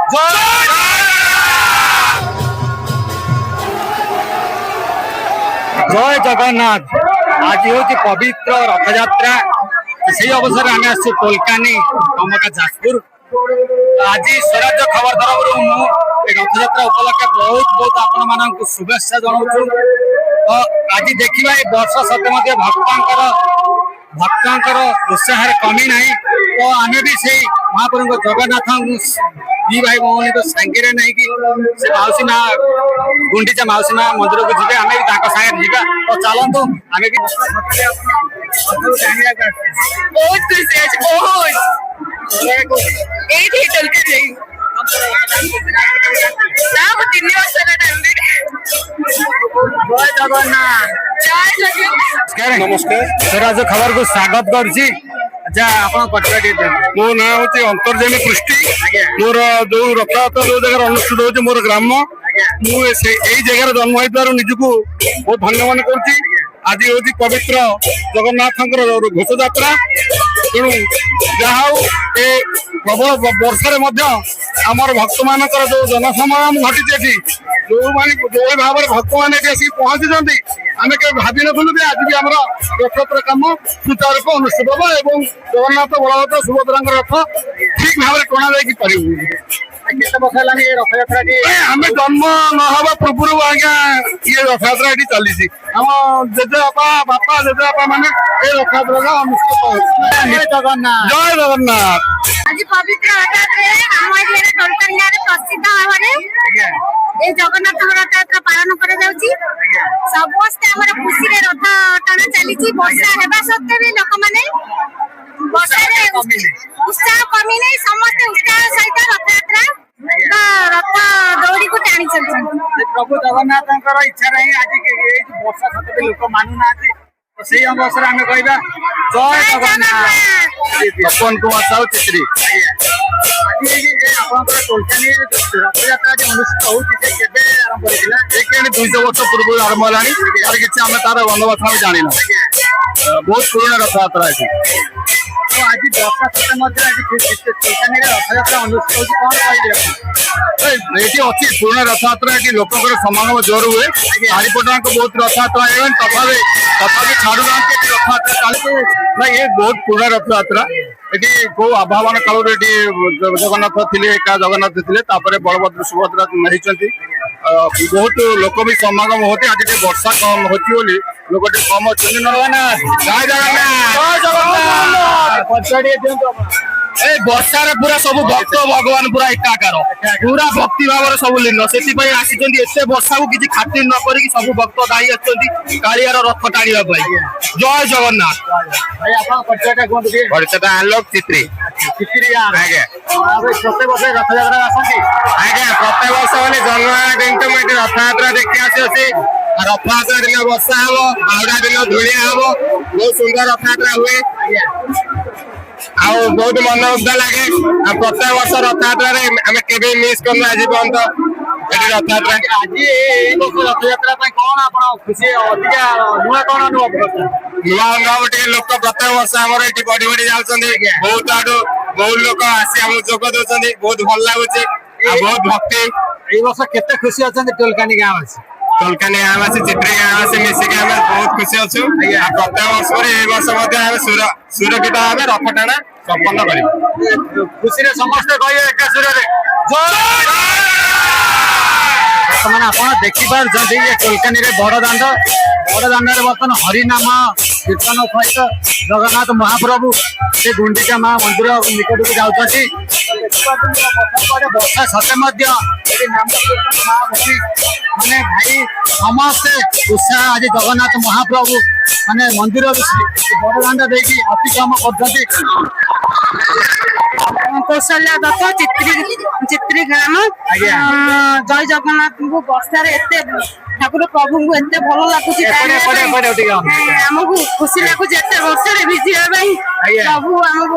जय जगन्नाथ। आज हूँ पवित्र रथयात्रा से अवसर में आम आसु कोलकानी कमका जाजपुर। आज स्वराज्य खबर तरफ रथयात्रा उपलक्षे बहुत बहुत आपण मानक शुभेच्छा जनाऊँ। तो आज देखा वर्ष सत्य भक्तर उत्साह कमी ना। तो आम भी से महाप्रभु जगन्नाथ दी भाई भौणी को सांगे नहीं कि मौसी माँ गुंडीचा मौसी माँ मंदिर को जी आम भी सागे जा। तो चलतु आम भी बहुत खुशी है जय जगन्नाथ। नमस्कार स्वराज खबर को स्वागत करुच्ची। अच्छा आप मो ना हूँ अंतर्जामी पृष्टि। मोर जो रथयात्रा जो जगह अनुष्ठित हो मोर ग्राम मुझे जगार जन्म हो निजक बहुत धन्यवाद करुच्ची। आज हूँ पवित्र जगन्नाथ घोष यात्रा। तेणु जहाँ प्रबल वर्षा आमर भक्त मान जो जनसमागम घटी जो भाव में भक्त मैंने पहुंची आम के भावी नु आज भी आम रथयात्रा कम सुचारू रूप अनुष्ठित हम और जगन्नाथ बलभद्र सुभद्रा रथ ठीक भाव में टणा आम जन्म नहवा पूर्व आज्ञा ये रथयात्रा ये चली आम जेजेपा बापा जेजेपा मैंने ये रथयात्रा अनुष्ठित। जय जगन्नाथ। जय जगन्नाथ। आज पवित्र प्रसिद्ध भाव में जगन्नाथ रथयात्रा पालन समस्ते खुशी रथ टाणा चली। वर्षा होगा सत्वे भी लोक मैंने उत्साह कमी नहीं समस्त उत्साह सहित रथयात्रा रथ दौड़ी को टाणी चलती। प्रभु जगन्नाथ इच्छा रही आज वर्षा सत्वे लोक मानुना से अवसर आम कह जय जगन्नाथ। पवन कुमार साहू चित्री कोलकानी रथयात्रा अनुष्ठित होते आरंभ होता 200 वर्ष पूर्व आरंभ है कि तार बंदोबस्त जान बहुत पुराना रथयात्रा है। तो आज वर्षा सत्य कोलकानी रथयात्रा अनुष्ठित होती ये अच्छी पुराना रथयात्रा ये लोक समागम जोर हुए चारिपटा बहुत रथयात्रा तथापि छाड़ू ना रथयात्रा चलती ना ये बहुत पुराना रथयात्रा। ये कौ आभावान काल जगन्नाथ थे एका जगन्नाथ थे बलभद्र सुभद्रा नहीं बहुत लोक भी समागम होते। आज वर्षा कम होती लोक कम अच्छे। जय जगन्नाथ। वर्षार पूरा सब भक्त भगवान पूरा एकाकार पूरा भक्ति भाव सब लीन से आसी वर्षा को किसी खातिर न कर सब भक्त दाई आलियार रथ टाणिया। जय जगन्नाथ। परिचय आलोक चित्री प्रत्येक वर्ष रथयात्रा आसती आज्ञा प्रत्येक वर्ष मैंने जन्म रथयात्रा देखी आसी रथयात्रा दिन वर्षा हम बाहुड़ा दिन धूलिया हम बहुत सुंदर रथयात्रा हुए बहुत मनोमुग्ध लगे। प्रत्येक वर्ष रथयात्रा आम के मिस कर आज रथयात्रा रथयात्रा कौन आप खुशी अधिका नुआ कौन अनुभव नुआ अनुभव टे लोक प्रत्येक वर्ष आम ये बढ़ी बढ़ी जाऊँच बहुत आड़ू बहुत लोक आसी आम जोग दौरान बहुत भल लगुच बहुत भक्ति। वर्ष केते खुशी अच्छा कोलकानी गाँव कोलकानी गाँव आसी चित्री गाँव आसी मिसिक आम बहुत खुशी अच्छु। प्रत्येक वर्ष पर सुरक्षित भाव रथ टाणा संपन्न कर खुशी समस्ते कहे एका सुर आप देखिपारे कोलकानी बड़दाण्ड बर्तमान हरिनाम कीर्तन सहित जगन्नाथ महाप्रभु से गुंडीचा माँ मंदिर निकट को जाऊँगी। वर्षा सत्वे माने भाई समस्ते उत्साह आज जगन्नाथ महाप्रभु माने मंदिर बड़दाण्ड देखिए अतिक्रम कर कौशल्या दत्त चित्री ग्राम। जय जगन्नाथ को वर्षार एत ठाकुर प्रभु को एत भल लगुच आमको खुशी लगुच एत वर्षा भिजिया प्रभु आमको